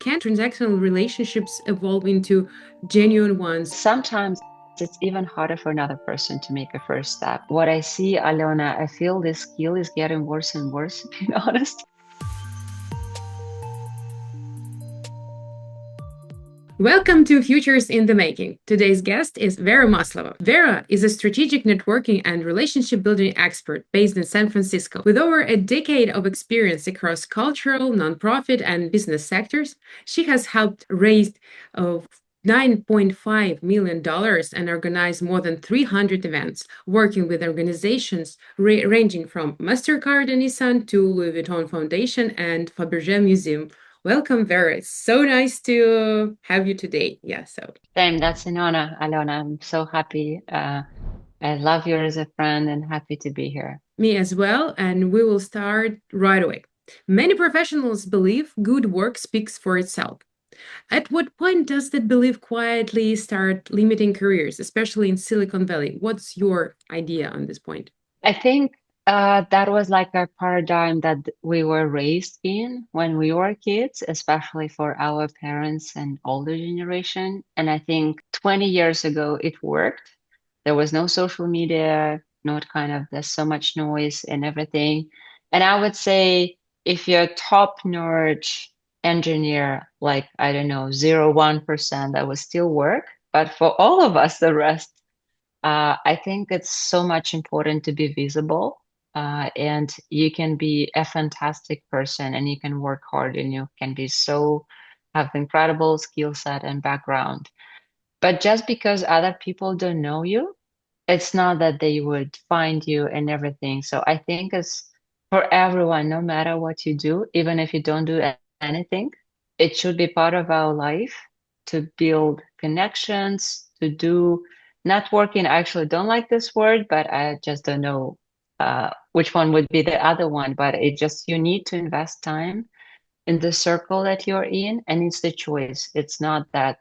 can transactional relationships evolve into genuine ones? Sometimes it's even harder for another person to make a first step. What I see, Alona, I feel this skill is getting worse and worse, to be honest. Welcome to Futures in the Making. Today's guest is Vera Maslova. Vera is a strategic networking and relationship building expert based in San Francisco. With over a decade of experience across cultural, nonprofit, and business sectors, she has helped raise $9.5 million and organize more than 300 events, working with organizations ranging from MasterCard and Nissan to Louis Vuitton Foundation and Fabergé Museum. Welcome, Vera. It's so nice to have you today. Yeah, so Same, that's an honor, Alona. I'm so happy. I love you as a friend and happy to be here. me as well, and we will start right away. Many professionals believe good work speaks for itself. At what point does that belief quietly start limiting careers, especially in Silicon Valley? What's your idea on this point? I think that was like a paradigm that we were raised in when we were kids, especially for our parents and older generation. And I think 20 years ago it worked. There was no social media, not kind of there's so much noise and everything. And I would say if you're a top nerd engineer, like I don't know, 0.1%, that would still work. But for all of us, the rest, I think it's so much important to be visible. And you can be a fantastic person and you can work hard and you can be so have incredible skill set and background. But just because other people don't know you, it's not that they would find you and everything. So I think it's for everyone, no matter what you do, even if you don't do anything, it should be part of our life to build connections, to do networking. I actually don't like this word, but I just don't know which one would be the other one. But it just, you need to invest time in the circle that you're in, and it's the choice. It's not that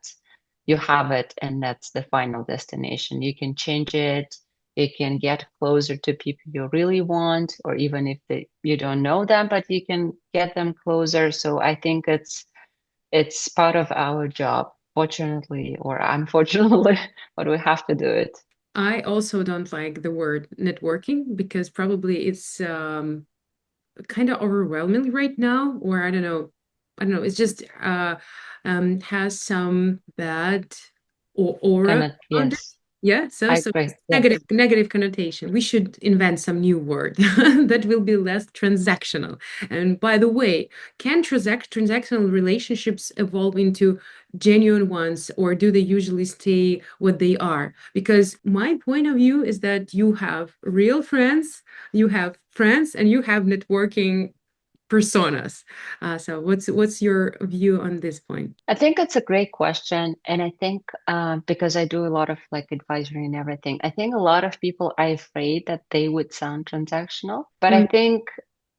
you have it and that's the final destination. You can change it. You can get closer to people you really want, or even if you don't know them, but you can get them closer. So I think it's part of our job, fortunately or unfortunately, but we have to do it. I also don't like the word networking because probably it's kind of overwhelming right now, or I don't know. I don't know. It's just has some bad aura Cannot, on it. yes, Yeah, so I so agree. it's negative Yes. negative connotation. We should invent some new word that will be less transactional. And by the way, can transactional relationships evolve into genuine ones, or do they usually stay what they are? Because my point of view is that you have real friends, you have friends, and you have networking personas. So what's your view on this point? I think it's a great question. And I think because I do a lot of like advisory and everything, I think a lot of people are afraid that they would sound transactional. But I Mm, think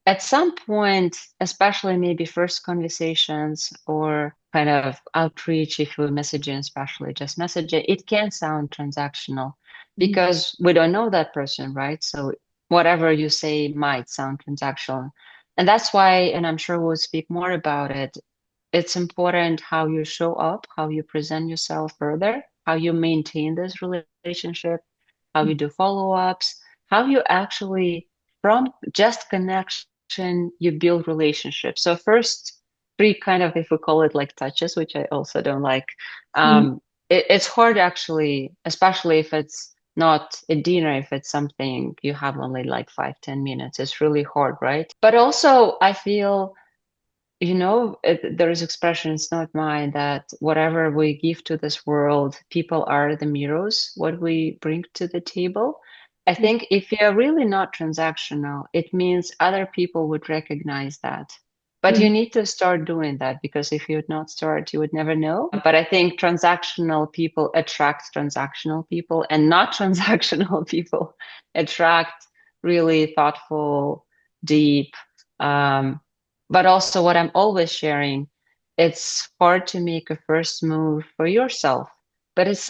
at some point, especially maybe first conversations or kind of outreach, if we're messaging, especially just messaging, it can sound transactional mm, because we don't know that person, right? So whatever you say might sound transactional. And that's why, and I'm sure we'll speak more about it, it's important how you show up, how you present yourself further, how you maintain this relationship, how you do follow-ups, how you actually, from just connection, you build relationships. So first three kind of, if we call it like touches, which I also don't like, mm. it's hard actually, especially if it's not a dinner, if it's something you have only like 5, 10 minutes, it's really hard, right? But also I feel there is expression, it's not mine, that whatever we give to this world, people are the mirrors, what we bring to the table. I think if you're really not transactional, it means other people would recognize that. But Mm. you need to start doing that because if you would not start, you would never know. But I think transactional people attract transactional people, and not transactional people attract really thoughtful, deep, um, but also what I'm always sharing, it's hard to make a first move for yourself, but it's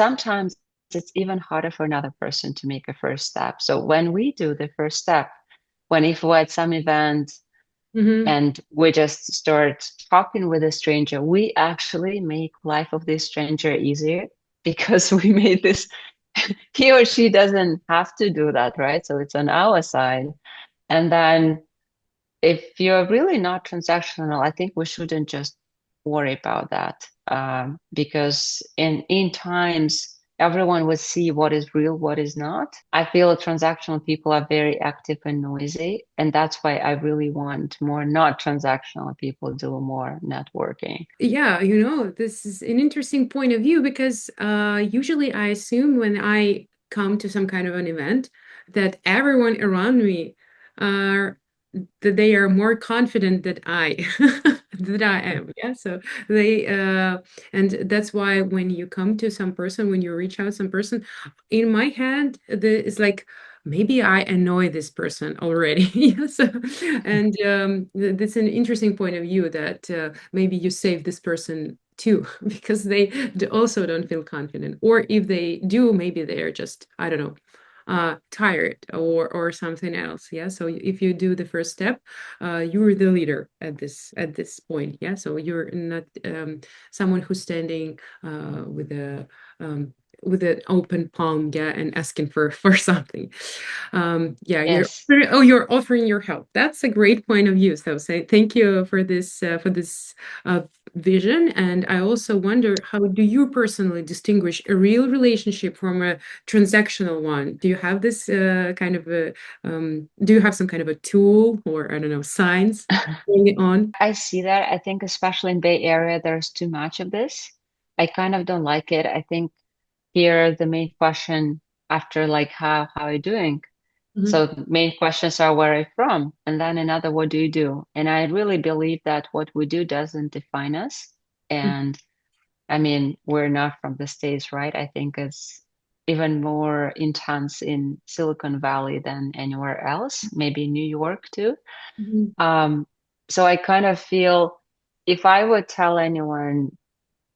even harder for another person to make a first step. So when we do the first step, when if we're at some event, Mm-hmm. and we just start talking with a stranger, we actually make life of this stranger easier because we made this, he or she doesn't have to do that, right? So it's on our side. And then if you're really not transactional, I think we shouldn't just worry about that, because in times everyone will see what is real, what is not. I feel transactional people are very active and noisy, and that's why I really want more not transactional people do more networking. Yeah, this is an interesting point of view because usually I assume when I come to some kind of an event that everyone around me are that they are more confident that I that I am. Yeah. So they and that's why when you come to some person, when you reach out some person, in my head, it's like maybe I annoy this person already. Yeah. So and that's an interesting point of view that maybe you save this person too because they also don't feel confident, or if they do, maybe they're just, I don't know, tired or something else. Yeah, so if you do the first step, you're the leader at this point. Yeah, so you're not someone who's standing um, with an open palm, yeah, and asking for something. Yeah, Yes. you're offering your help. That's a great point of view. So say thank you for this uh, vision. And I also wonder, how do you personally distinguish a real relationship from a transactional one? Do you have this kind of a do you have some kind of a tool, or I don't know, signs going on? I see that. I think especially in Bay Area, there's too much of this. I kind of don't like it. I think here the main question after like how are you doing? Mhm, So the main questions are where are you from? And then another, what do you do? And I really believe that what we do doesn't define us. mhm, And I mean, we're not from the States, right? I think it's even more intense in Silicon Valley than anywhere else, maybe New York too. mhm, Um, so I kind of feel if I would tell anyone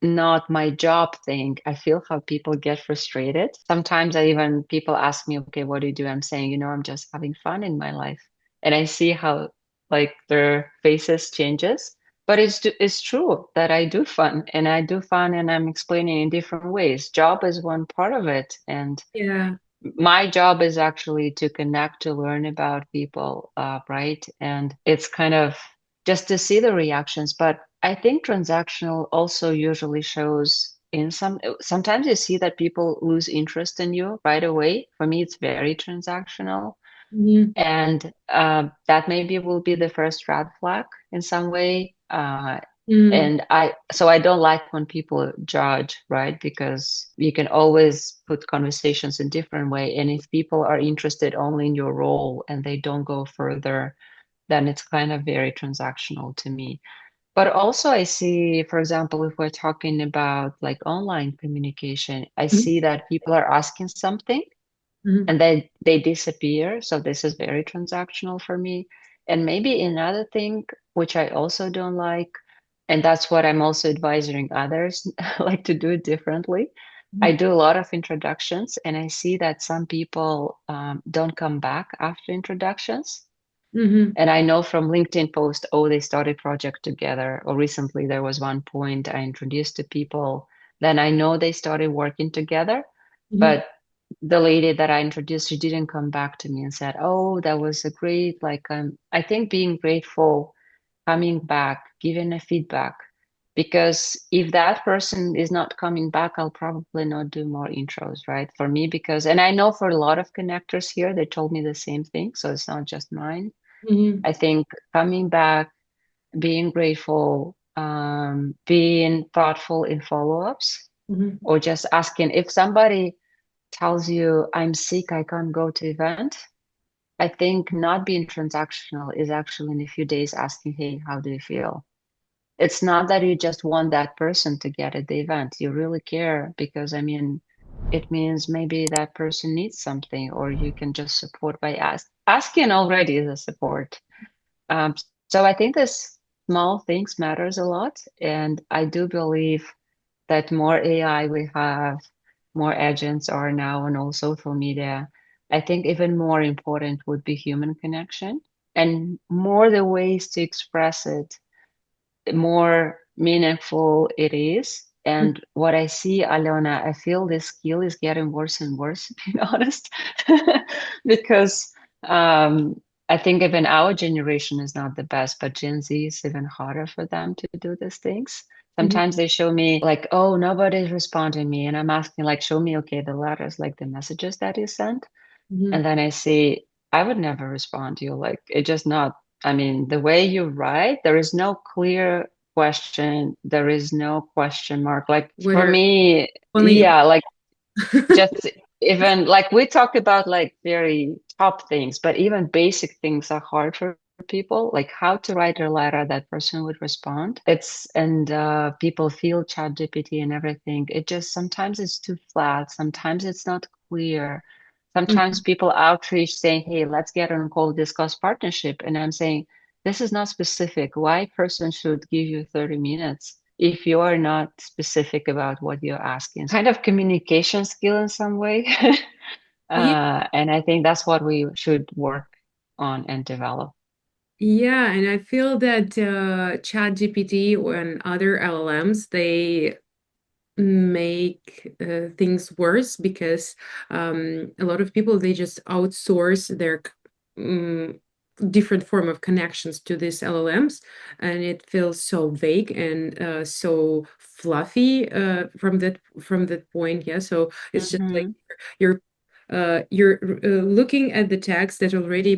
not my job thing, I feel how people get frustrated. Sometimes I even people ask me, okay, what do you do? I'm saying, I'm just having fun in my life. And I see how like their faces changes. But it's true that I do fun and I do fun and I'm explaining in different ways. Job is one part of it. And yeah. my job is actually to connect, to learn about people, right? And it's kind of just to see the reactions. But I think transactional also usually shows in sometimes you see that people lose interest in you right away. For me, it's very transactional. Mhm, And that maybe will be the first red flag in some way. mhm, And so I don't like when people judge, right? Because you can always put conversations in different way. And if people are interested only in your role and they don't go further, then it's kind of very transactional to me. But also I see, for example, if we're talking about like online communication, I mhm, see that people are asking something mhm, and then they disappear. So this is very transactional for me. And maybe another thing which I also don't like, and that's what I'm also advising others like to do it differently. I mhm, do a lot of introductions, and I see that some people don't come back after introductions. mhm, And I know from LinkedIn post, oh, they started project together, or recently there was one point I introduced to people. Then I know they started working together, mhm, but the lady that I introduced, she didn't come back to me and said, "Oh, that was a great." Like, I think being grateful, coming back, giving a feedback, because if that person is not coming back, I'll probably not do more intros, right? For me, because, and I know for a lot of connectors here, they told me the same thing, so it's not just mine. mhm, I think coming back, being grateful, being thoughtful in follow-ups, mhm, or just asking if somebody tells you I'm sick, I can't go to event. I think not being transactional is actually in a few days asking, hey, how do you feel? It's not that you just want that person to get at the event. You really care because I mean, it means maybe that person needs something, or you can just support by asking already is a support. Um, so I think this small things matters a lot, and I do believe that more AI we have, more agents are now on all social media. I think even more important would be human connection. and more the ways to express it, the more meaningful it is. And what I see, Alona, I feel this skill is getting worse and worse, to be honest, because I think even our generation is not the best, but Gen Z is even harder for them to do these things. Mhm. Sometimes they show me like, oh, nobody's responding me. And I'm asking, like, show me, okay, the letters, like the messages that you sent. Mhm. And then I see, I would never respond to you. Like, it just not, I mean, the way you write, there is no clear question. There is no question mark. Like, for Whether me, only yeah, like, just even like we talk about like very top things, but even basic things are hard for people, like how to write a letter that person would respond. It's and people feel chat GPT and everything. It just sometimes it's too flat, sometimes it's not clear. Sometimes Mhm. people outreach saying, hey, let's get on a call, discuss partnership. And I'm saying, this is not specific. Why person should give you 30 minutes if you are not specific about what you're asking? Kind of communication skill in some way. Yeah, And I think that's what we should work on and develop. yeah, and I feel that ChatGPT and other LLMs, they make things worse because a lot of people they just outsource their different form of connections to these LLMs, and it feels so vague and so fluffy from that point. Yeah, so it's just like Hmm. you're you're looking at the text that already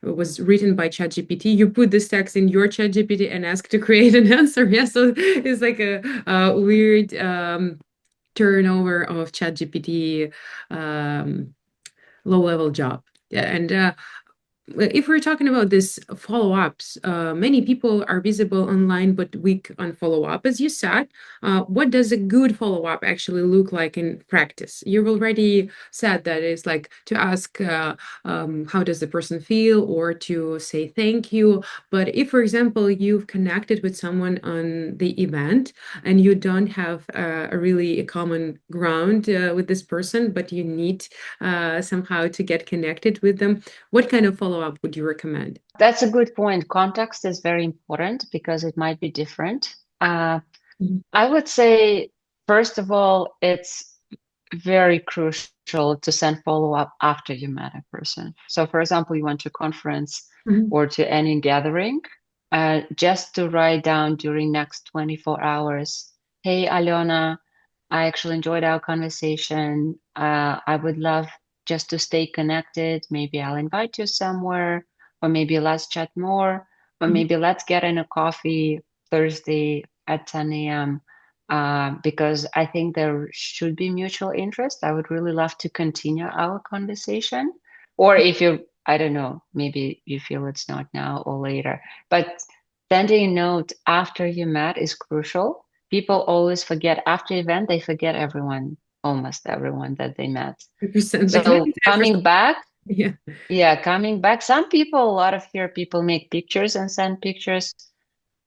was written by ChatGPT. You put this text in your ChatGPT and ask to create an answer. Yeah, so it's like a weird turnover of ChatGPT low-level job. Yeah, and if we're talking about this follow-ups, many people are visible online but weak on follow-up. As you said, what does a good follow-up actually look like in practice? You've already said that it's like to ask how does the person feel or to say thank you. But if, for example, you've connected with someone on the event and you don't have a really a common ground with this person, but you need somehow to get connected with them, what kind of follow-up would you recommend? That's a good point. Context is very important because it might be different. Mhm. I would say, first of all, it's very crucial to send follow-up after you met a person. So, for example, you went to a conference Mhm. or to any gathering, just to write down during next 24 hours, hey, Alona, I actually enjoyed our conversation. I would love just to stay connected. Maybe I'll invite you somewhere, or maybe let's chat more, or Mhm. maybe let's get in a coffee Thursday at 10 a.m. Because I think there should be mutual interest. I would really love to continue our conversation. Or if you, I don't know, maybe you feel it's not now or later. But sending a note after you met is crucial. People always forget after event, they forget everyone, almost everyone that they met. 100%, like So 99%. coming back, Yeah. yeah, coming back, some people, a lot of here people make pictures and send pictures.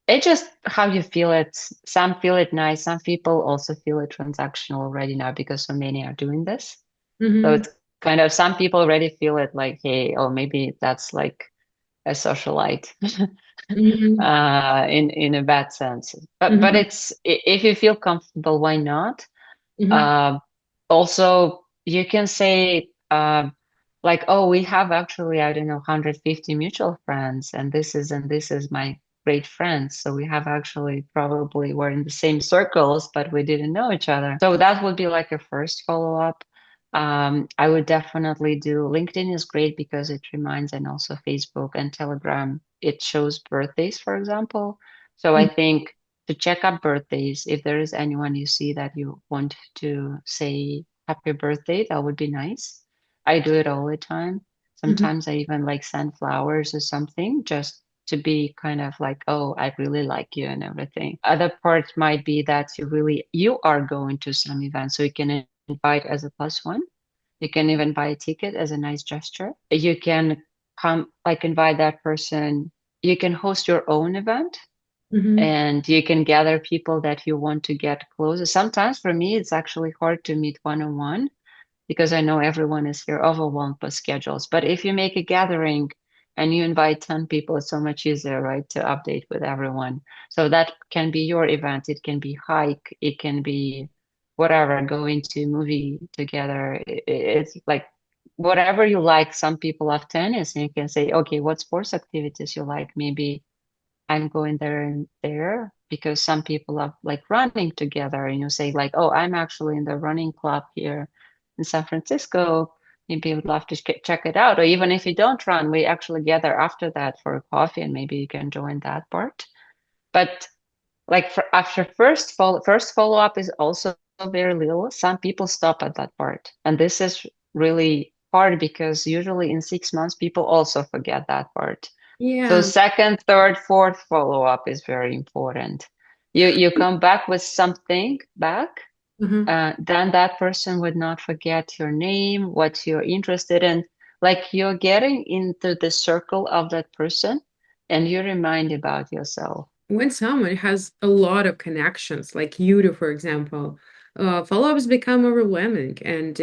It's just how you feel it. Some feel it nice. Some people also feel it transactional already now because so many are doing this. So Hmm. it's kind of some people already feel it like, hey, oh, maybe that's like a socialite Hmm. in a bad sense. But Hmm. it's if you feel comfortable, why not? Hmm. Uh, Also, you can say like, oh, we have actually, I don't know, 150 mutual friends, and this is my great friends. So we have actually probably were in the same circles, but we didn't know each other. So that would be like a first follow-up. I would definitely do LinkedIn is great because it reminds, and also Facebook and Telegram, it shows birthdays, for example. So I think to check up birthdays, if there is anyone you see that you want to say happy birthday, that would be nice. I do it all the time. Hmm. Sometimes I even like send flowers or something just to be kind of like, oh, I really like you and everything. Other part might be that you are going to some event, so you can invite as a plus one. You can even buy a ticket as a nice gesture. You can come like invite that person. You can host your own event Hmm. and you can gather people that you want to get closer. Sometimes for me, it's actually hard to meet one-on-one because I know everyone is here overwhelmed by schedules. But if you make a gathering, and you invite 10 people, it's so much easier, right, to update with everyone. So that can be your event. It can be hike. It can be whatever, going to movie together. It's like whatever you like. Some people love tennis, and you can say, okay, what sports activities you like? Maybe I'm going there and there because some people love like running together, and you say like, oh, I'm actually in the running club here in San Francisco. Maybe you would love to check it out. Or even if you don't run, we actually gather after that for a coffee, and maybe you can join that part. But like after first follow up is also very little. Some people stop at that part, and this is really hard because usually in 6 months people also forget that part. So Yeah. second, third, fourth follow up is very important. You come back with something back, Mhm. then that person would not forget your name, what you're interested in. Like you're getting into the circle of that person, and you remind about yourself. When someone has a lot of connections, like you do, for example, follow-ups become overwhelming, and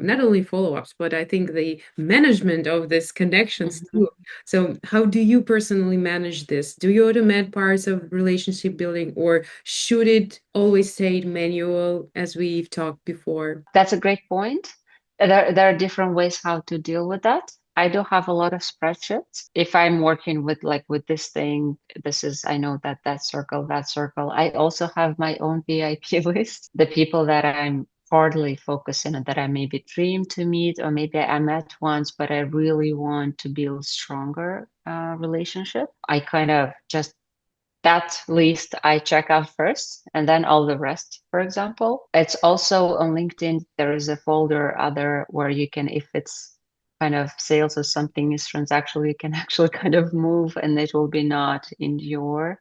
not only follow-ups, but I think the management of these connections too. Mhm. So, how do you personally manage this? Do you automate parts of relationship building, or should it always stay manual, as we've talked before? That's a great point. There are different ways how to deal with that. I do have a lot of spreadsheets. If I'm working with like with this thing, this is, I know that that circle, that circle. I also have my own VIP list, the people that I'm hardly focusing on that I maybe dream to meet, or maybe I met once, but I really want to build stronger relationship. I kind of just that list I check out first and then all the rest, for example. It's also on LinkedIn, there is a folder other where you can, if it's kind of sales or something is transactional, you can actually kind of move and it will be not in your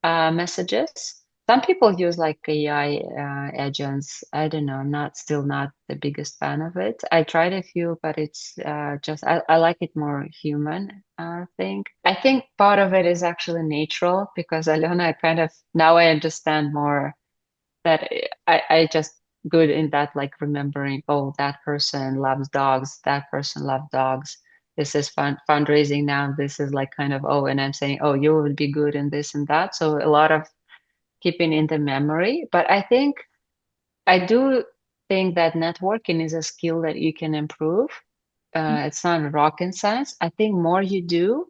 messages. Some people use like AI agents. I don't know. I'm not still not the biggest fan of it. I tried a few, but it's just I like it more human thing. I think part of it is actually natural because Alona kind of now I understand more that I just good in that like remembering, oh, that person loves dogs, that person loves dogs. This is fundraising now. This is like kind of, oh, and I'm saying, oh, you would be good in this and that. So a lot of keeping in the memory. But I do think that networking is a skill that you can improve. It's not rocket science. I think more you do,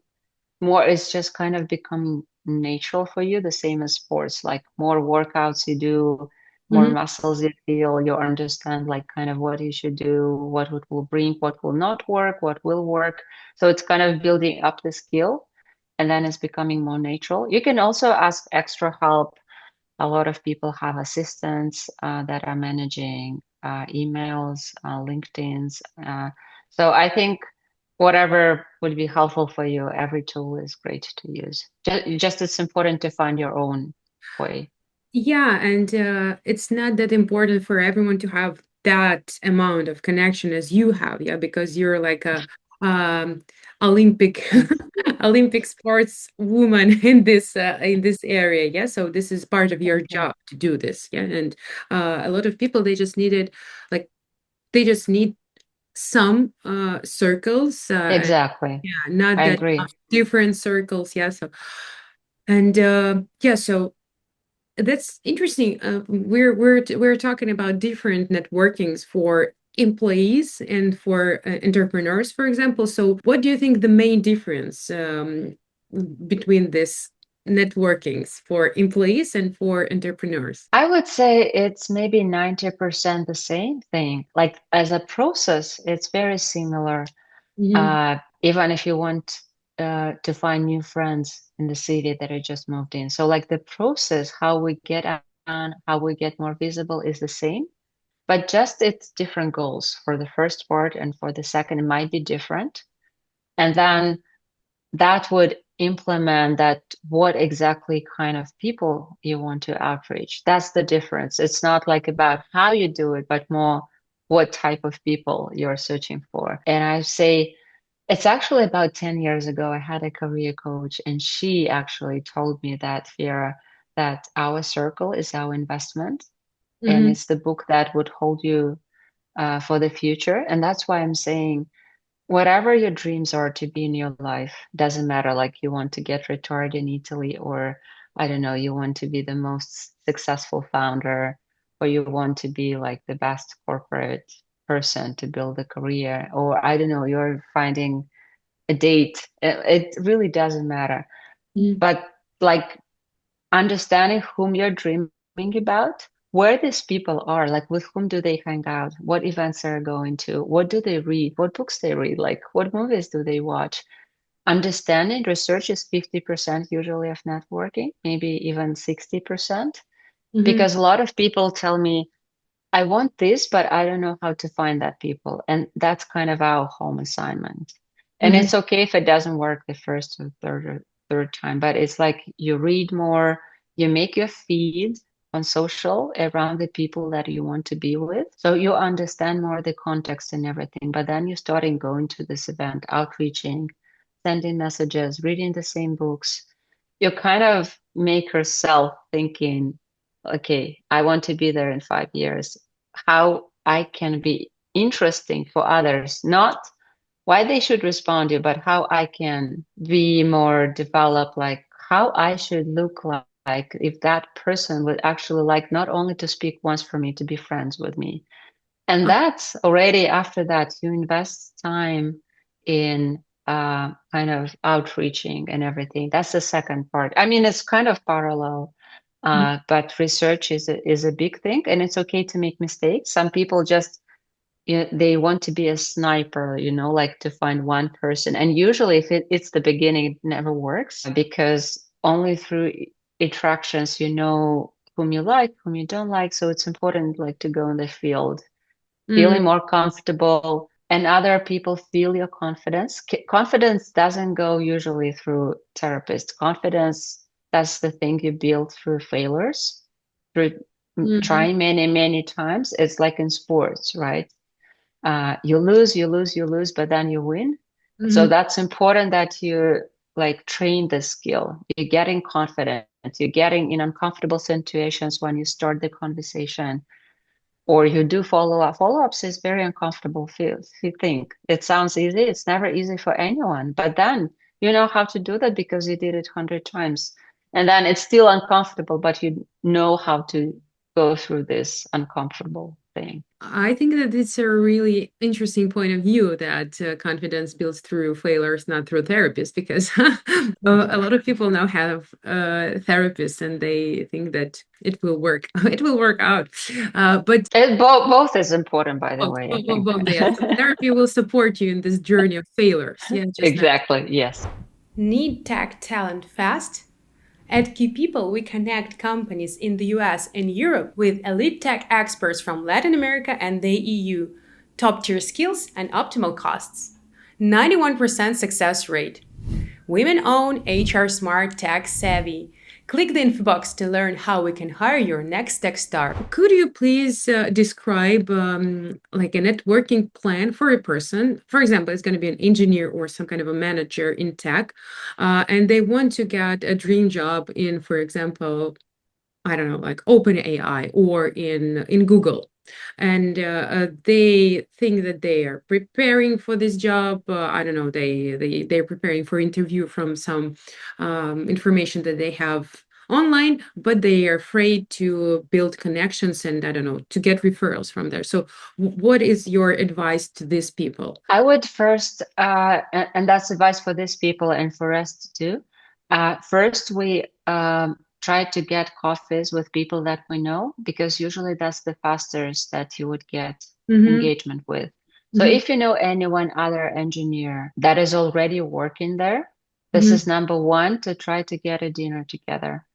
more it's just kind of becoming natural for you, the same as sports. Like more workouts you do, more Mhm. muscles you feel, you understand like kind of what you should do, what it will bring, what will not work, what will work. So it's kind of building up the skill and then it's becoming more natural. You can also ask extra help. A lot of people have assistants that are managing emails, LinkedIn's. So I think whatever would be helpful for you, every tool is great to use. Just it's important to find your own way. Yeah, and it's not that important for everyone to have that amount of connection as you have, yeah, because you're like a Olympic Olympic sports woman in this area, yeah. So this is part of your Thank you. job to do this, yeah. And a lot of people like they just need some circles, Exactly. yeah, not I that agree. different circles, yeah. So and yeah, so that's interesting. We're talking about different networkings for employees and for entrepreneurs, for example. So, what do you think the main difference between this networkings for employees and for entrepreneurs? I would say it's maybe 90% the same thing. Like as a process, it's very similar. Hmm. Even if you want to find new friends in the city that I just moved in. So like the process, how we get on, how we get more visible is the same, but just it's different goals. For the first part and for the second, it might be different. And then that would implement that what exactly kind of people you want to outreach. That's the difference. It's not like about how you do it, but more what type of people you're searching for. And I say it's actually about 10 years ago, I had a career coach, and she actually told me that, Vera, that our circle is our investment, and Hmm. it's the book that would hold you for the future. And that's why I'm saying whatever your dreams are to be in your life, doesn't matter. Like you want to get retired in Italy, or I don't know, you want to be the most successful founder, or you want to be like the best corporate person to build a career, or I don't know, you're finding a date. It really doesn't matter. Mm, But like understanding whom you're dreaming about, where these people are, like with whom do they hang out, what events they're going to, what do they read, what books they read, like what movies do they watch. Understanding research is 50% usually of networking, maybe even 60%, mhm, because a lot of people tell me, I want this, but I don't know how to find that people. And that's kind of our home assignment. And mhm, it's okay if it doesn't work the first or third time, but it's like you read more, you make your feed on social around the people that you want to be with. So you understand more the context and everything. But then you starting going to this event, outreaching, sending messages, reading the same books. You kind of make yourself thinking, okay, I want to be there in 5 years, how I can be interesting for others, not why they should respond to you, but how I can be more developed, like how I should look like if that person would actually like not only to speak once for me, to be friends with me. And uh, that's already after that, you invest time in kind of outreaching and everything. That's the second part. I mean, it's kind of parallel, mm, but research is a big thing, and it's okay to make mistakes. Some people just they want to be a sniper, like to find one person. And usually, if it's the beginning, it never works because only through interactions you know whom you like, whom you don't like. So it's important, like, to go in the field mm, feeling more comfortable and other people feel your confidence. Confidence doesn't go usually through therapists. Confidence, that's the thing you build through failures, through mhm, trying many, many times. It's like in sports, right? You lose, you lose, you lose, but then you win. So mhm. that's important that you like train the skill. You're getting confident. You're getting in uncomfortable situations when you start the conversation or you do follow up. Follow-ups is very uncomfortable field. If you think it sounds easy, it's never easy for anyone. But then you know how to do that because you did it 100 times. And then it's still uncomfortable, but you know how to go through this uncomfortable thing. I think that it's a really interesting point of view that confidence builds through failures, not through therapists, because a lot of people now have therapists and they think that it will work. It will work out. But Both is important, by the both, way, I both, both, think. both, yeah. So therapy will support you in this journey of failures. Yeah, just not. Exactly. Yes. Need tech talent fast? At Key People, we connect companies in the US and Europe with elite tech experts from Latin America and the EU, top tier skills and optimal costs. 91% success rate. Women own, HR smart, tech savvy. Click the info box to learn how we can hire your next tech star. Could you please describe like a networking plan for a person? For example, it's going to be an engineer or some kind of a manager in tech, and they want to get a dream job in, for example, I don't know, like OpenAI or in Google. And they think that they are preparing for this job. I don't know, they're preparing for interview from some information that they have online, but they are afraid to build connections and I don't know, to get referrals from there. So what is your advice to these people? I would first, and that's advice for these people and for us too. First, we try to get coffees with people that we know because usually that's the fastest that you would get Mm-hmm, engagement with. So mm-hmm, if you know anyone other engineer that is already working there, this mm-hmm, is number one to try to get a dinner together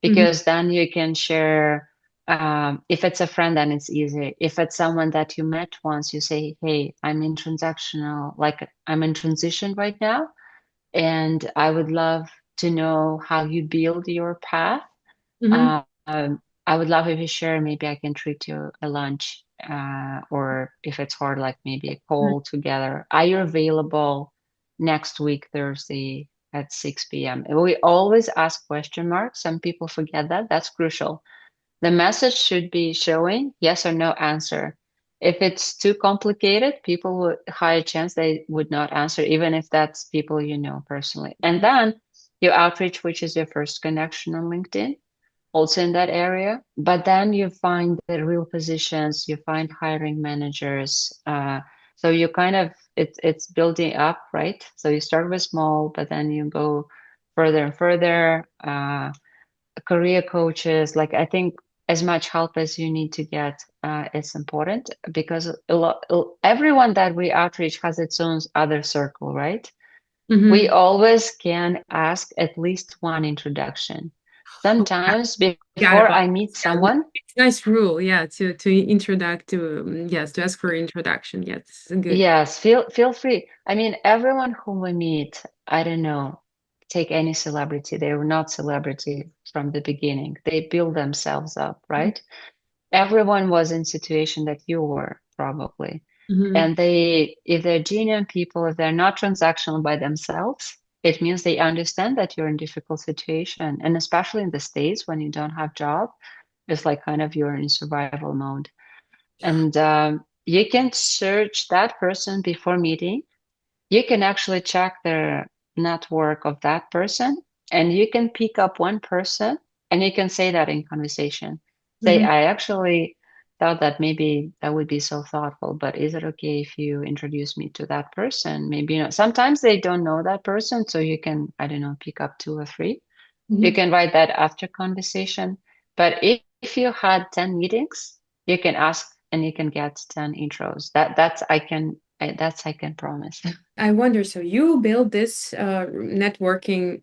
mm-hmm, because then you can share. If it's a friend, then it's easy. If it's someone that you met once, you say, "Hey, I'm in transactional, like I'm in transition right now, and I would love to know how you build your path. mm-hmm, I would love if you share. Maybe I can treat you a lunch, or if it's hard, like maybe a call together. Are you available next week, Thursday at 6 p.m.?" And we always ask question marks. Some people forget that. That's crucial. The message should be showing yes or no answer. If it's too complicated, people would high chance they would not answer, even if that's people you know personally. And then your outreach, which is your first connection on LinkedIn, also in that area. But then you find the real positions, you find hiring managers. So you kind of it's building up, right? So you start with small, but then you go further and further. Career coaches, like I think as much help as you need to get is important because everyone that we outreach has its own other circle, right? We Mm-hmm. always can ask at least one introduction. Oh, yeah, Sometimes got before about I meet this. Yeah, someone, it's a nice rule. Yeah, to introduce to yes, to ask for introduction. Yes, good. yes, feel free. I mean, everyone whom we meet, I don't know, take any celebrity, they were not celebrity from the beginning. They build themselves up, right? Everyone was in situation that you were probably. Mm-hmm. And they, if they're genuine people, if they're not transactional by themselves, it means they understand that you're in difficult situation. And especially in the States when you don't have job, it's like kind of you're in survival mode. And you can search that person before meeting. You can actually check their network of that person, and you can pick up one person and you can say that in conversation. Say, Mm-hmm. I actually thought that maybe that would be so thoughtful, but is it okay if you introduce me to that person? Maybe, sometimes they don't know that person, so you can, I don't know, pick up two or three. You Mm-hmm. can write that after conversation. But if you had 10 meetings, you can ask and you can get 10 intros. That's I can promise. I wonder, so you build this networking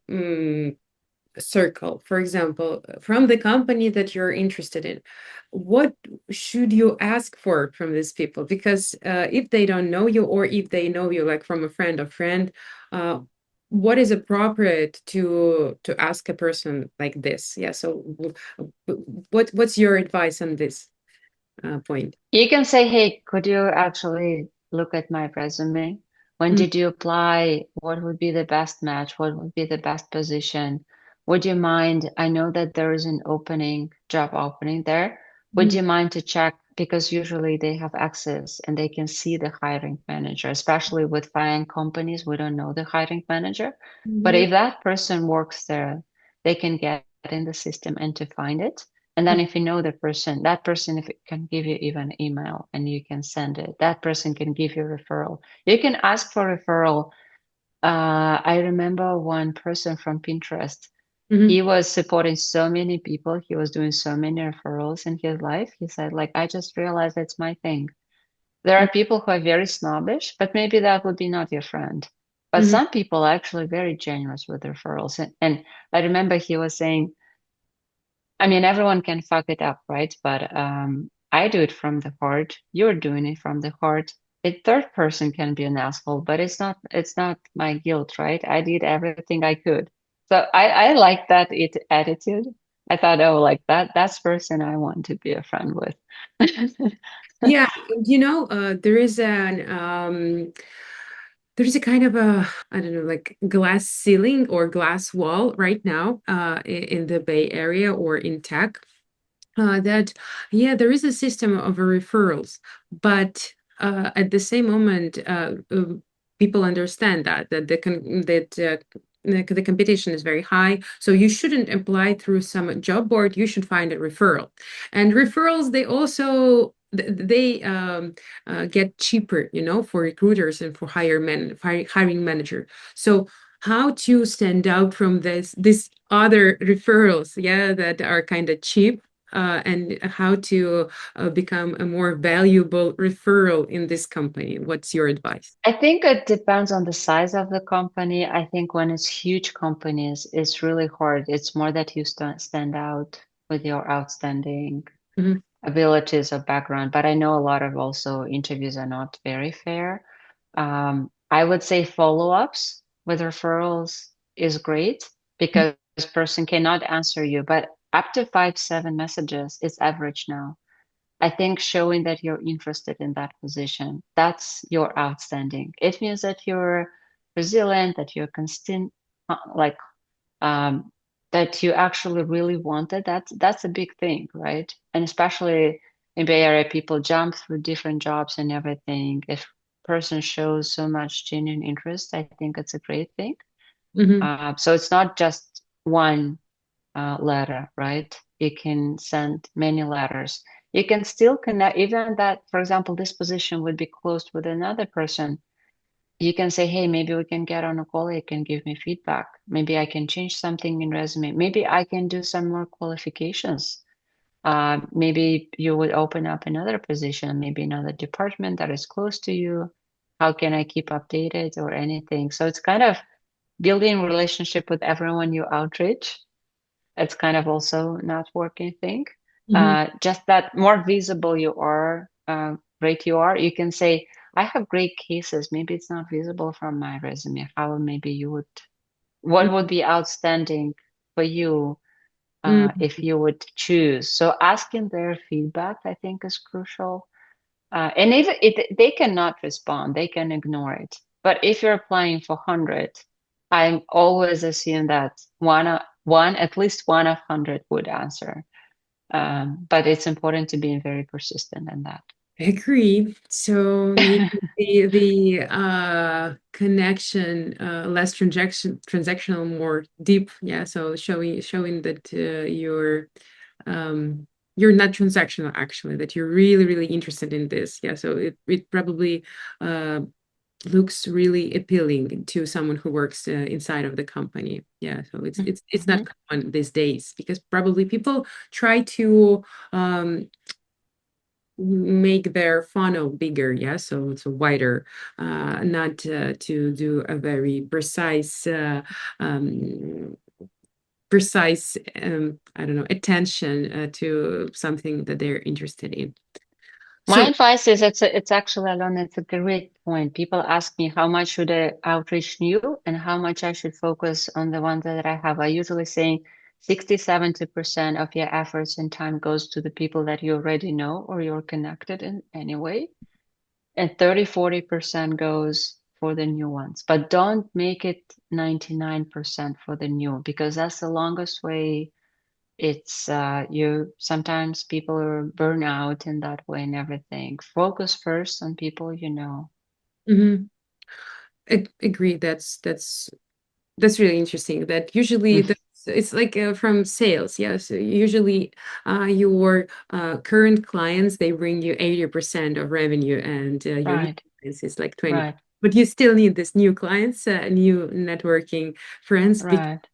circle, for example, from the company that you're interested in. What should you ask for from these people? Because if they don't know you, or if they know you like from a friend of friend, uh, what is appropriate to ask a person like this? Yeah. So, what's your advice on this point? You can say, hey, could you actually look at my resume? When Mm, did you apply? What would be the best match? What would be the best position? Would you mind? I know that there is an job opening there. Would mhm, you mind to check? Because usually they have access and they can see the hiring manager, especially with foreign companies. We don't know the hiring manager. But mhm, if that person works there, they can get in the system and to find it. And then mhm, if you know the person, that person if it can give you even email and you can send it. That person can give you a referral. You can ask for referral. I remember one person from Pinterest. mhm, He was supporting so many people. He was doing so many referrals in his life. He said, like, I just realized it's my thing. There are people who are very snobbish, but maybe that would be not your friend. But mhm, some people are actually very generous with referrals. And I remember he was saying, I mean, everyone can fuck it up, right? But I do it from the heart. You're doing it from the heart. A third person can be an asshole, but it's not my guilt, right? I did everything I could. So I like that attitude. I thought, oh, like that's person I want to be a friend with. yeah, there is a kind of a, I don't know, like glass ceiling or glass wall right now in the Bay Area or in tech. That yeah, there is a system of referrals, but at the same moment, people understand that the competition is very high, so you shouldn't apply through some job board. You should find a referral, and referrals they also they get cheaper, for recruiters and for hiring manager. So how to stand out from this other referrals, yeah, that are kind of cheap, and how to become a more valuable referral in this company. What's your advice? I think it depends on the size of the company. I think when it's huge companies, it's really hard. It's more that you stand out with your outstanding Mhm, abilities or background. But I know a lot of also interviews are not very fair. I would say follow-ups with referrals is great mhm, because this person cannot answer you, but up to 5, 7 messages is average now. I think showing that you're interested in that position, that's your outstanding. It means that you're resilient, that you're constant, like um, that you actually really want it. That's a big thing, right? And especially in Bay Area, people jump through different jobs and everything. If person shows so much genuine interest, I think it's a great thing. Hmm. So it's not just one letter, right? You can send many letters. You can still connect, even that, for example, this position would be closed with another person. You can say, hey, maybe we can get on a call. You can give me feedback. Maybe I can change something in resume. Maybe I can do some more qualifications. Maybe you would open up another position, maybe another department that is close to you. How can I keep updated or anything? So it's kind of building relationship with everyone you outreach. It's kind of also networking thing. Hmm. Just that more visible you are, great you are, you can say, I have great cases. Maybe it's not visible from my resume. How maybe you would, what would be outstanding for you if you would choose? So asking their feedback, I think, is crucial. And if they cannot respond, they can ignore it. But if you're applying for 100, I always assume that at least one of 100 would answer. But it's important to be very persistent in that. Agree. So the connection, less transactional, more deep. Yeah. So showing that you're not transactional actually, that you're really really interested in this. Yeah. So it probably uh looks really appealing to someone who works inside of the company. Yeah. So it's not Mhm. common these days because probably people try to make their funnel bigger, yeah, so it's wider, not to do a very um, precise I don't know, attention to something that they're interested in. My So advice is it's actually, Alona, it's a great point. People ask me how much should I outreach new and how much I should focus on the ones that I have. I usually say 60-70% of your efforts and time goes to the people that you already know or you're connected in anyway. And 30-40% goes for the new ones. But don't make it 99% for the new because that's the longest way. It's you sometimes people are burn out in that way and everything. Focus first on people you know. mhm, agree. That's really interesting. That usually Mm, that's it's like from sales. Yeah. So usually your current clients, they bring you 80% of revenue and your new right, clients is like 20. right, But you still need this new clients, new networking friends because right.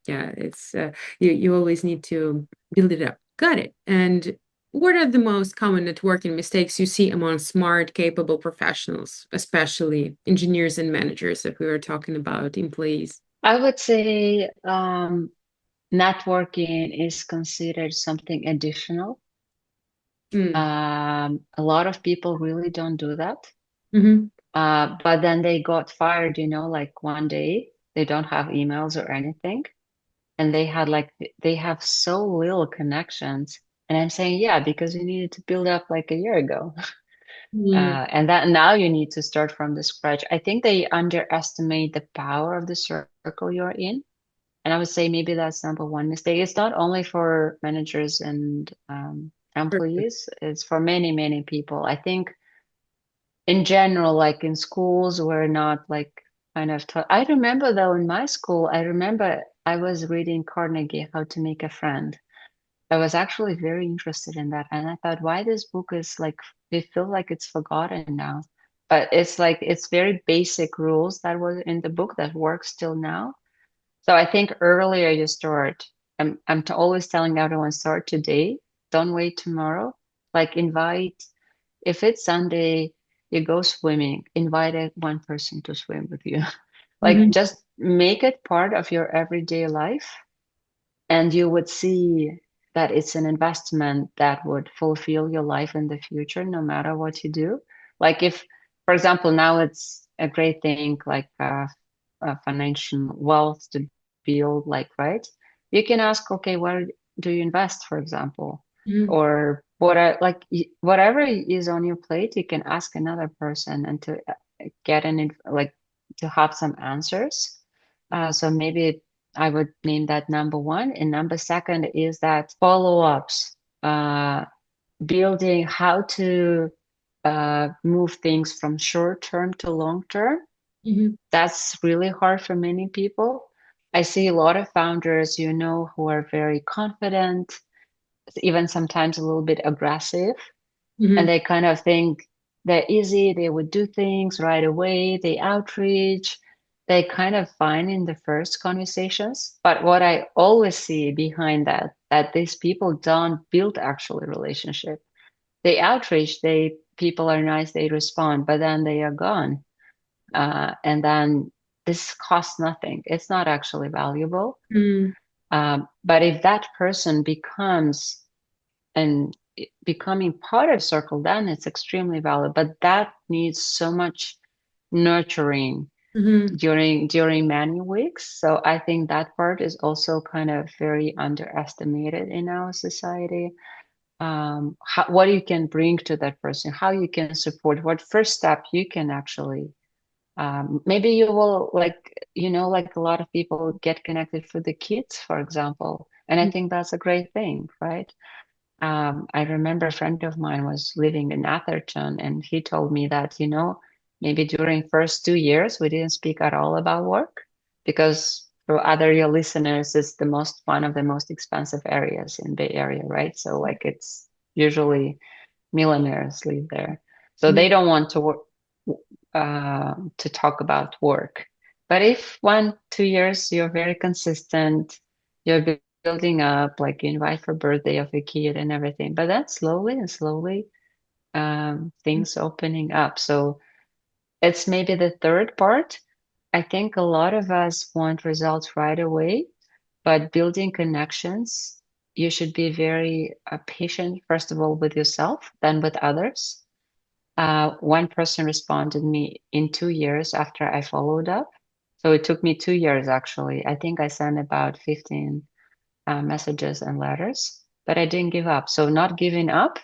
yeah, it's you always need to build it up. Got it. And what are the most common networking mistakes you see among smart, capable professionals, especially engineers and managers, if we were talking about employees? I would say networking is considered something additional. Mm. A lot of people really don't do that. Hmm. But then they got fired, like one day they don't have emails or anything. And they have so little connections. And I'm saying, yeah, because you needed to build up like a year ago. Mm. And that now you need to start from the scratch. I think they underestimate the power of the circle you're in. And I would say maybe that's number one mistake. It's not only for managers and Perfect. employees, it's for many, many people. I think in general, like in schools, we're not like kind of taught. I remember though in my school, I remember I was reading Carnegie, How to Make a Friend. I was actually very interested in that. And I thought, why this book is like, they feel like it's forgotten now. But it's like, it's very basic rules that were in the book that work still now. So I think earlier you start. I'm always telling everyone, start today. Don't wait tomorrow. Like invite, if it's Sunday, you go swimming, invite one person to swim with you. Like Hmm. just make it part of your everyday life and you would see that it's an investment that would fulfill your life in the future, no matter what you do. Like if, for example, now it's a great thing, like financial wealth to build, like, right? You can ask, okay, where do you invest, for example? Hmm. Or what are like whatever is on your plate, you can ask another person and to get like to have some answers. So maybe I would name that number one. And number second is that follow-ups. building how to move things from short term to long term. Mhm. That's really hard for many people. I see a lot of founders, who are very confident, even sometimes a little bit aggressive, and Mhm. they kind of think they're easy, they would do things right away, they outreach, they kind of fine in the first conversations. But what I always see behind that these people don't build actually relationship. They outreach, they people are nice, they respond, but then they are gone. And then this costs nothing. It's not actually valuable. Mhm. But if that person becomes and becoming part of circle, then it's extremely valuable. But that needs so much nurturing Mhm. during many weeks. So I think that part is also kind of very underestimated in our society. What you can bring to that person, how you can support, what first step you can actually. Maybe you will like a lot of people get connected for the kids, for example, and I think that's a great thing, right? I remember a friend of mine was living in Atherton, and he told me that, maybe during first 2 years, we didn't speak at all about work because for other your listeners, it's one of the most expensive areas in Bay Area, right? So like it's usually millionaires live there. So they Mhm. don't want to talk about work. But if 1, 2 years you're very consistent, you're building up, like you invite for birthday of a kid and everything, but then slowly and slowly, things opening up. So it's maybe the third part. I think a lot of us want results right away, but building connections, you should be very patient, first of all, with yourself, then with others. One person responded me in 2 years after I followed up. So it took me 2 years actually. I think I sent about 15 messages and letters, but I didn't give up. So not giving up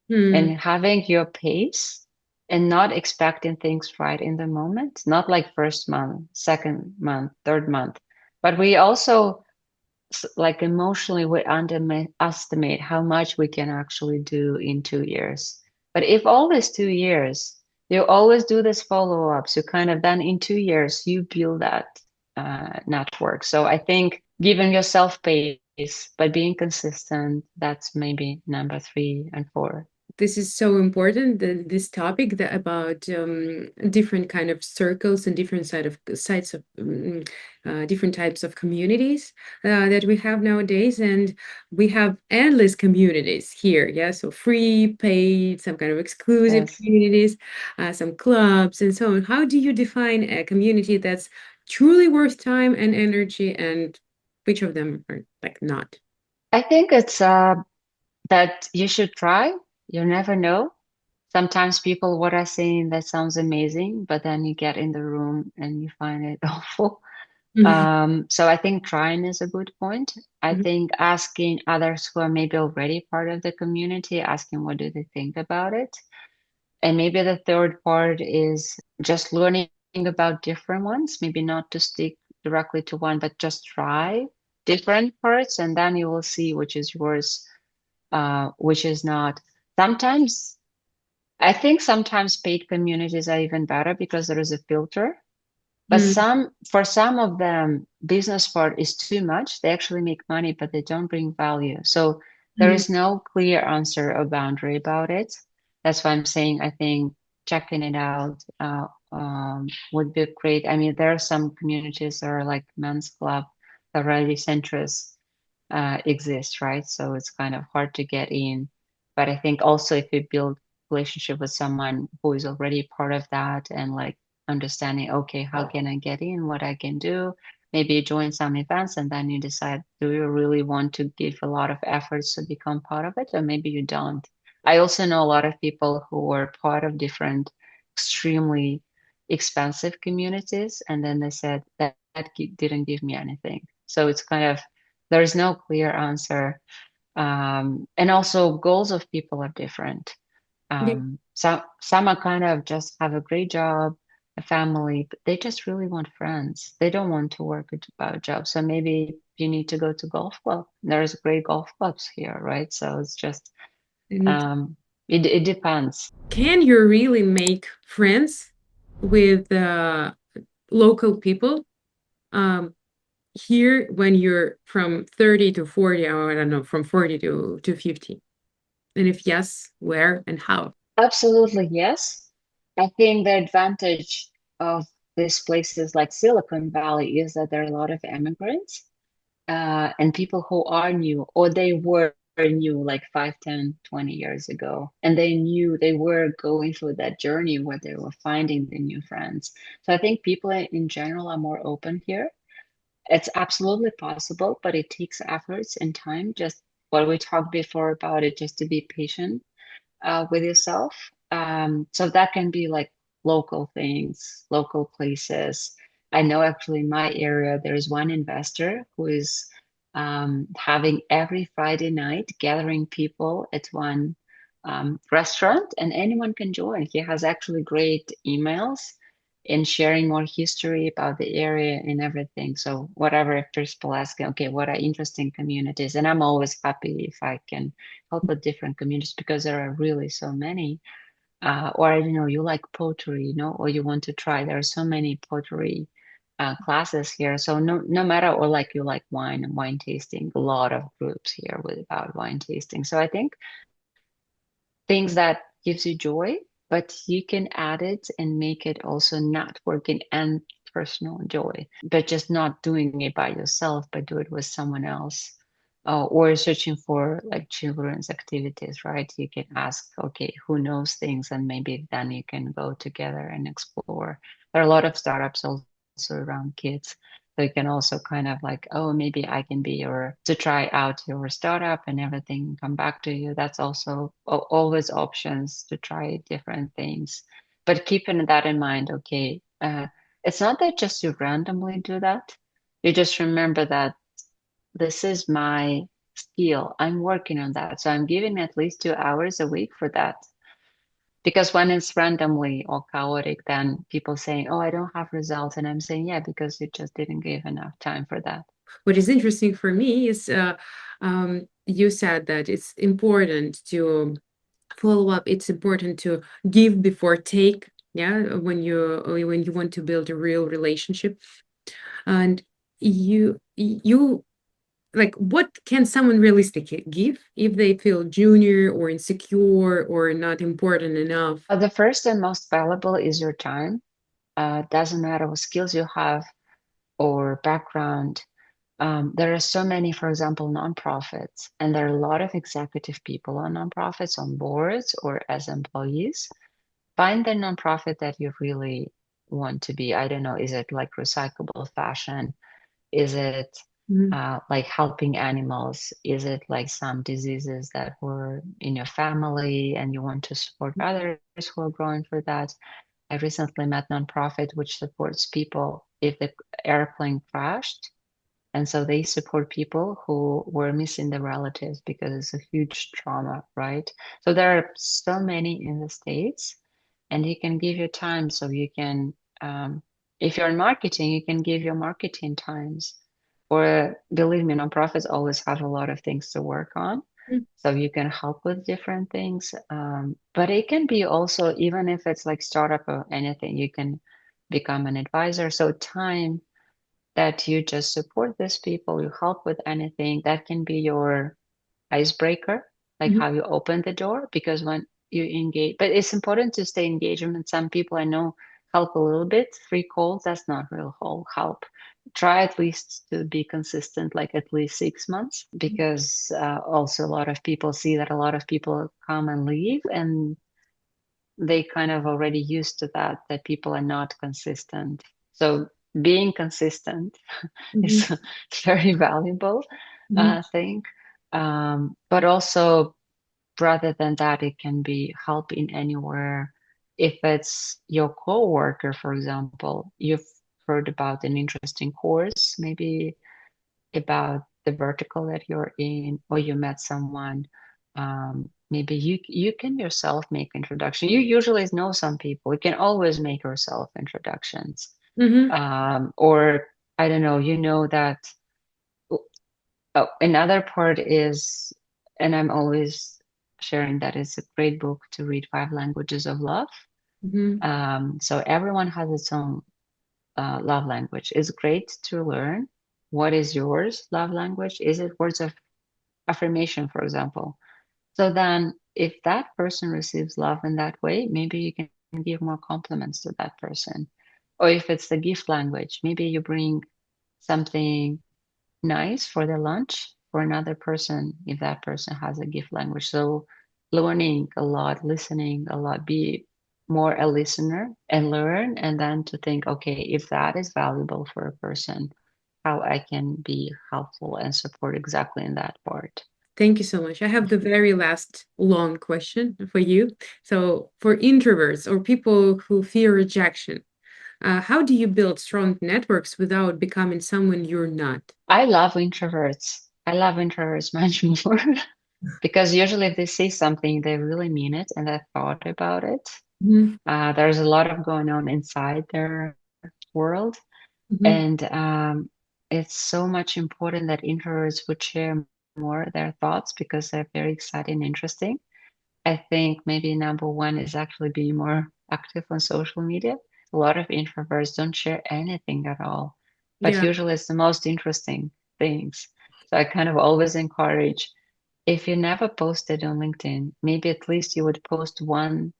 and Mhm. having your pace and not expecting things right in the moment, not like first month, second month, third month. But we also like emotionally we underestimate how much we can actually do in 2 years. But if always 2 years, you always do this follow-ups, you kind of then in 2 years you build that network. So I think giving yourself pace, but being consistent, that's maybe number 3 and 4. This is so important, this topic about different kind of circles and different sides of different types of communities that we have nowadays, and we have endless communities here. Yeah, so free, paid, some kind of exclusive Yes. communities, some clubs, and so on. How do you define a community that's truly worth time and energy, and which of them are like not? I think it's that you should try. You never know. Sometimes people what are saying that sounds amazing, but then you get in the room and you find it awful. Mhm. So I think trying is a good point. I Mhm. think asking others who are maybe already part of the community, asking what do they think about it. And maybe the third part is just learning about different ones, maybe not to stick directly to one, but just try different parts, and then you will see which is yours, which is not. Sometimes I think sometimes paid communities are even better because there is a filter. But Mhm. for some of them, business part is too much. They actually make money, but they don't bring value. So there Mhm. is no clear answer or boundary about it. That's why I'm saying I think checking it out would be great. I mean, there are some communities that are like men's club that really centrist exist, right? So it's kind of hard to get in. But I think also if you build relationship with someone who is already part of that and like understanding, okay, how can I get in, what I can do? Maybe you join some events and then you decide, do you really want to give a lot of efforts to become part of it? Or maybe you don't. I also know a lot of people who were part of different extremely expensive communities, and then they said that didn't give me anything. So it's kind of there's no clear answer. And also goals of people are different. Yeah. Some are kind of just have a great job, a family, but they just really want friends. They don't want to work about a job. So maybe you need to go to golf club. There's great golf clubs here, right? So it's just And It depends. can you really make friends with local people um, here when you're from 30 to 40, or I don't know, from 40 to 50? And if yes, where and how? Absolutely, yes. I think the advantage of these places like Silicon Valley is that there are a lot of immigrants and people who are new or they were new like 5, 10, 20 years ago. And they knew they were going through that journey where they were finding the new friends. So I think people in general are more open here. It's absolutely possible, but it takes efforts and time. Just what we talked before about it, just to be patient with yourself. So that can be like local things, local places. I know actually in my area, there's one investor who is having every Friday night gathering people at one restaurant, and anyone can join. He has actually great emails in sharing more history about the area and everything. So whatever, if people asking, okay, what are interesting communities? And I'm always happy if I can help with different communities because there are really so many. Or I don't know, you like pottery, or you want to try. There are so many pottery classes here. So no matter, or like you like wine and wine tasting, a lot of groups here with about wine tasting. So I think things that gives you joy, but you can add it and make it also networking and personal joy, but just not doing it by yourself, but do it with someone else. Or searching for like children's activities, right? You can ask, okay, who knows things, and maybe then you can go together and explore. There are a lot of startups also around kids. So you can also kind of like, oh, maybe I can be your to try out your startup and everything and come back to you. That's also always options to try different things. But keeping that in mind, okay, it's not that just you randomly do that. You just remember that this is my skill. I'm working on that. So I'm giving at least 2 hours a week for that. Because when it's randomly or chaotic, then people saying, oh, I don't have results. And I'm saying, yeah, because you just didn't give enough time for that. What is interesting for me is you said that it's important to follow up. It's important to give before take. Yeah, when you want to build a real relationship, and you like, what can someone realistically give if they feel junior or insecure or not important enough? The first and most valuable is your time. Doesn't matter what skills you have or background. There are so many, for example, nonprofits, and there are a lot of executive people on nonprofits on boards or as employees. Find the nonprofit that you really want to be. I don't know, is it like recyclable fashion? Is it Mhm, like helping animals? Is it like some diseases that were in your family and you want to support others who are growing for that? I recently met nonprofit which supports people if the airplane crashed. And so they support people who were missing their relatives because it's a huge trauma, right? So there are so many in the States, and you can give your time. So you can, if you're in marketing, you can give your marketing times. Or believe me, nonprofits always have a lot of things to work on. mhm, So you can help with different things. But it can be also, even if it's like startup or anything, you can become an advisor. So time that you just support these people, you help with anything, that can be your icebreaker, like mhm, how you open the door. Because when you engage, but it's important to stay engaged. And some people I know help a little bit. Free calls, that's not real whole help. Try at least to be consistent, like at least 6 months, because also a lot of people see that a lot of people come and leave, and they kind of already used to that people are not consistent. So being consistent mhm, is a very valuable mhm, thing. But also, rather than that, it can be help in anywhere. If it's your coworker, for example, you've heard about an interesting course, maybe about the vertical that you're in, or you met someone. Maybe you can yourself make introduction. You usually know some people. You can always make yourself introductions. mhm, Or I don't know, you know that. Oh, another part is, and I'm always sharing that it's a great book to read, Five Languages of Love. Hmm. So everyone has its own love language. It's great to learn what is yours love language. Is it words of affirmation, for example? So then, if that person receives love in that way, maybe you can give more compliments to that person. Or if it's the gift language, maybe you bring something nice for the lunch for another person if that person has a gift language. So learning a lot, listening a lot, be more a listener and learn, and then to think, okay, if that is valuable for a person, how I can be helpful and support exactly in that part. Thank you so much. I have the very last long question for you. So, for introverts or people who fear rejection, how do you build strong networks without becoming someone you're not? I love introverts. I love introverts much more because usually if they say something, they really mean it and they thought about it. Hmm. There's a lot of going on inside their world. Hmm. And it's so much important that introverts would share more their thoughts because they're very exciting and interesting. I think maybe number one is actually being more active on social media. A lot of introverts don't share anything at all, but Yeah. usually it's the most interesting things. So I kind of always encourage if you never posted on LinkedIn, maybe at least you would post one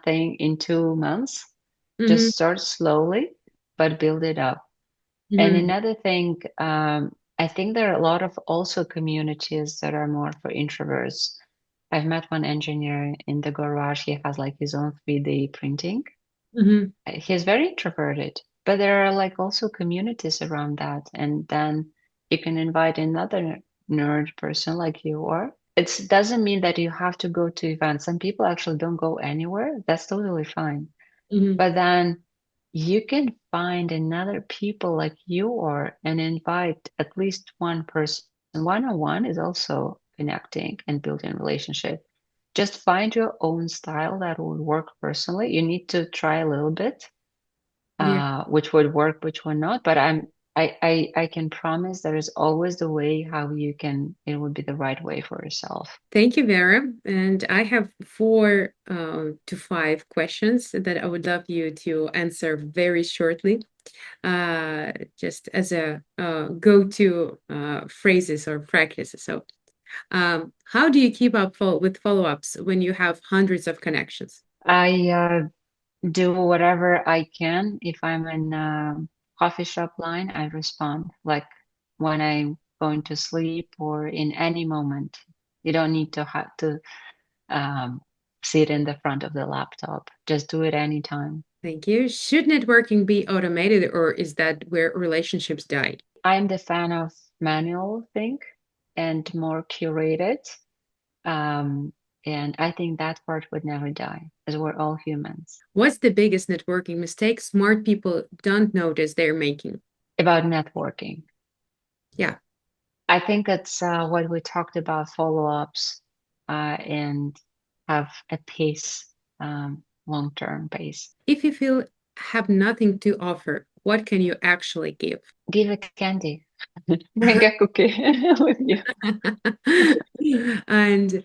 thing in 2 months. Hmm. Just start slowly, but build it up. And Hmm. another thing, I think there are a lot of also communities that are more for introverts. I've met one engineer in the garage. He has like his own 3D printing. Hmm. He's very introverted, but there are like also communities around that. And then you can invite another nerd person like you are. It doesn't mean that you have to go to events. Some people actually don't go anywhere. That's totally fine. Hmm. But then you can find another people like you are and invite at least one person. One-on-one is also connecting and building relationship. Just find your own style that will work personally. You need to try a little bit, Yeah. which would work, which would not. But I can promise there is always the way how you can, it would be the right way for yourself. Thank you, Vera. And I have 4 to 5 questions that I would love you to answer very shortly, just as a go-to phrases or practices. So, how do you keep up with follow-ups when you have hundreds of connections? I do whatever I can. If I'm in a coffee shop line, I respond like when I'm going to sleep or in any moment. You don't need to have to um, sit in the front of the laptop. Just do it anytime. Thank you. Should networking be automated, or is that where relationships die? I'm the fan of manual thing and more curated. Um, and I think that part would never die, as we're all humans. What's the biggest networking mistake smart people don't notice they're making? About networking. Yeah. I think it's what we talked about follow-ups and have a pace, long-term pace. If you feel have nothing to offer, what can you actually give? Give a candy, bring a cookie with you. And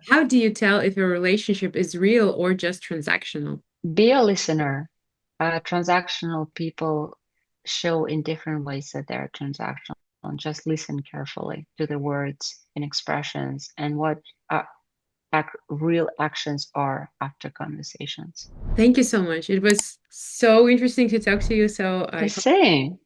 how do you tell if a relationship is real or just transactional? Be a listener. Transactional people show in different ways that they're transactional. Just listen carefully to the words and expressions and what uh, real actions are after conversations. Thank you so much. It was so interesting to talk to you. So The I hope same.